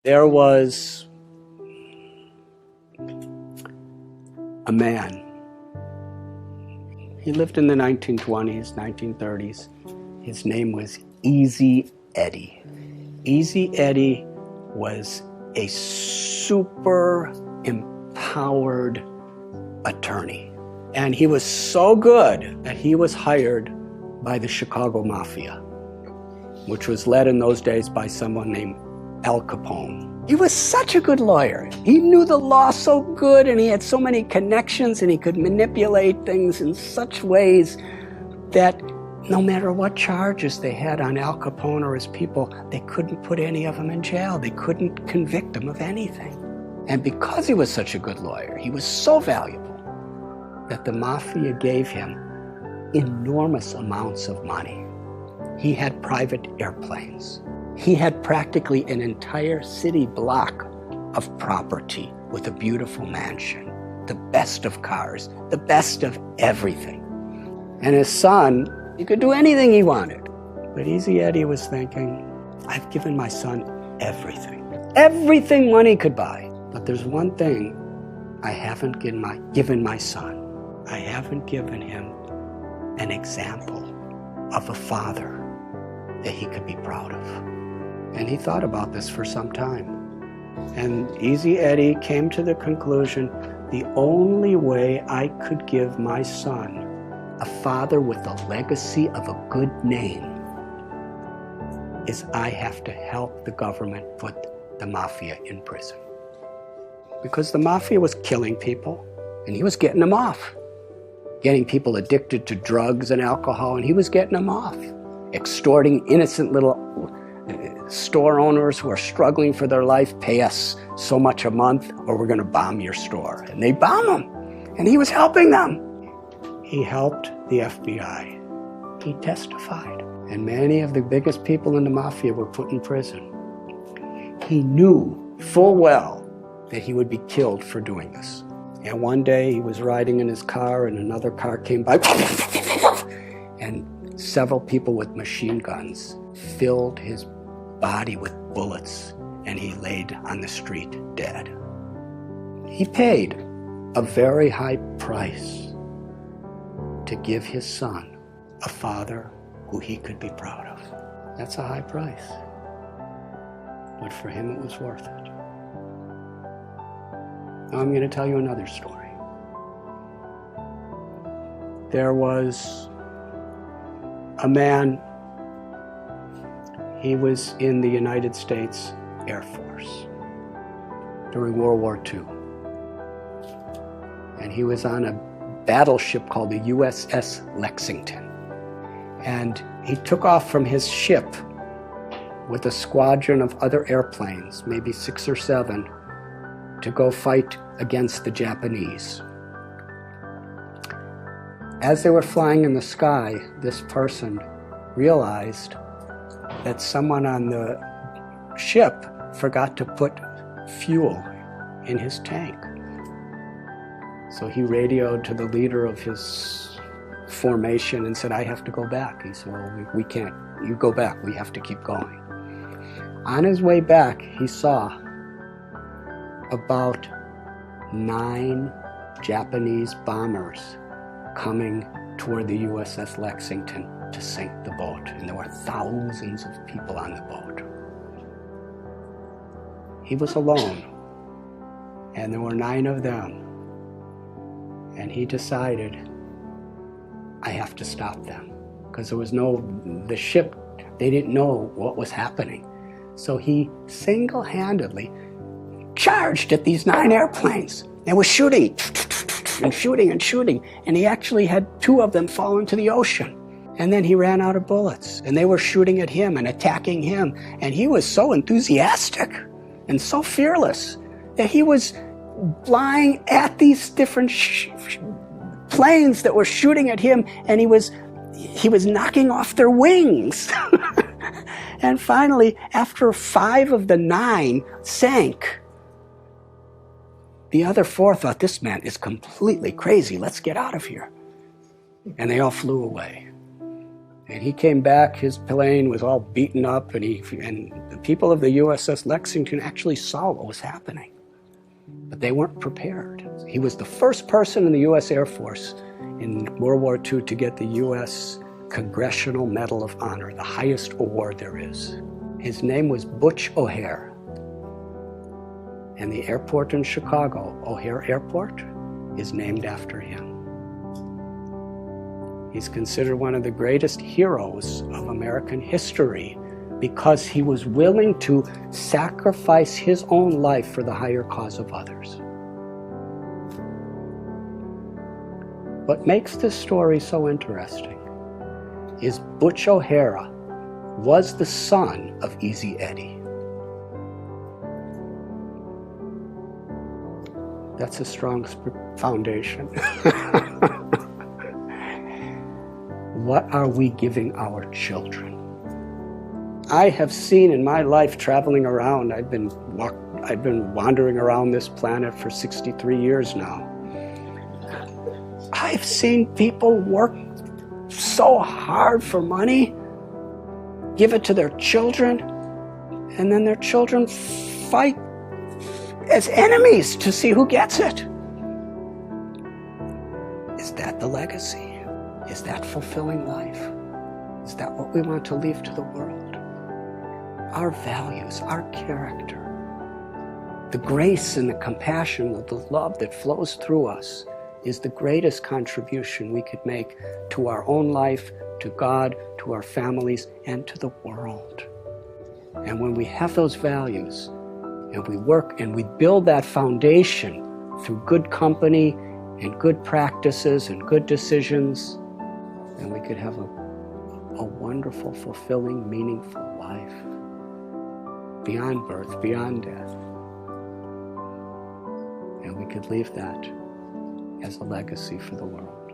There was a man. He lived in the 1920s, 1930s. His name was Easy Eddie. Easy Eddie was a super empowered attorney. And he was so good that he was hired by the Chicago Mafia, which was led in those days by someone named Al Capone. He was such a good lawyer. He knew the law so good, and he had so many connections, and he could manipulate things in such ways that no matter what charges they had on Al Capone or his people, they couldn't put any of them in jail. They couldn't convict him of anything. And because he was such a good lawyer, he was so valuable that the Mafia gave him enormous amounts of money. He had private airplanes. He had practically an entire city block of property with a beautiful mansion, the best of cars, the best of everything. And his son, he could do anything he wanted. But Easy Eddie was thinking, I've given my son everything. Everything money could buy. But there's one thing I haven't given my son. I haven't given him an example of a father that he could be proud of. And he thought about this for some time. And Easy Eddie came to the conclusion, the only way I could give my son a father with a legacy of a good name is I have to help the government put the Mafia in prison. Because the Mafia was killing people, and he was getting them off. Getting people addicted to drugs and alcohol, and he was getting them off. Extorting innocent little store owners who are struggling for their life, pay us so much a month or we're going to bomb your store. And they bomb them, and he was helping them. He helped the FBI. He testified. And many of the biggest people in the Mafia were put in prison. He knew full well that he would be killed for doing this. And one day he was riding in his car and another car came by and several people with machine guns filled his body with bullets, and he laid on the street dead. He paid a very high price to give his son a father who he could be proud of. That's a high price, but for him it was worth it. Now I'm going to tell you another story. There was a man. He was in the United States Air Force during World War II. And he was on a battleship called the USS Lexington. And he took off from his ship with a squadron of other airplanes, maybe 6 or 7, to go fight against the Japanese. As they were flying in the sky, this person realized that someone on the ship forgot to put fuel in his tank. So he radioed to the leader of his formation and said, I have to go back. He said, well, we can't. You go back. We have to keep going. On his way back, he saw about 9 Japanese bombers coming toward the USS Lexington to sink the boat, and there were thousands of people on the boat. He was alone, and there were 9 of them, and he decided, I have to stop them, because there was the ship, they didn't know what was happening. So he single-handedly charged at these 9 airplanes and was shooting and shooting and shooting, and he actually had 2 of them fall into the ocean. And then he ran out of bullets, and they were shooting at him and attacking him, and he was so enthusiastic and so fearless that he was flying at these different planes that were shooting at him, and he was knocking off their wings. And finally, after 5 of the 9 sank, the other 4 thought, this man is completely crazy. Let's get out of here. And they all flew away. And he came back, his plane was all beaten up, and the people of the USS Lexington actually saw what was happening. But they weren't prepared. He was the first person in the U.S. Air Force in World War II to get the U.S. Congressional Medal of Honor, the highest award there is. His name was Butch O'Hare. And the airport in Chicago, O'Hare Airport, is named after him. He's considered one of the greatest heroes of American history because he was willing to sacrifice his own life for the higher cause of others. What makes this story so interesting is Butch O'Hara was the son of Easy Eddie. That's a strong foundation. What are we giving our children? I have seen in my life traveling around, I've been wandering around this planet for 63 years now. I've seen people work so hard for money, give it to their children, and then their children fight as enemies to see who gets it. Is that the legacy? Is that fulfilling life? Is that what we want to leave to the world? Our values, our character, the grace and the compassion, the love that flows through us is the greatest contribution we could make to our own life, to God, to our families, and to the world. And when we have those values, and we work and we build that foundation through good company and good practices and good decisions, then we could have a wonderful, fulfilling, meaningful life beyond birth, beyond death. And we could leave that as a legacy for the world.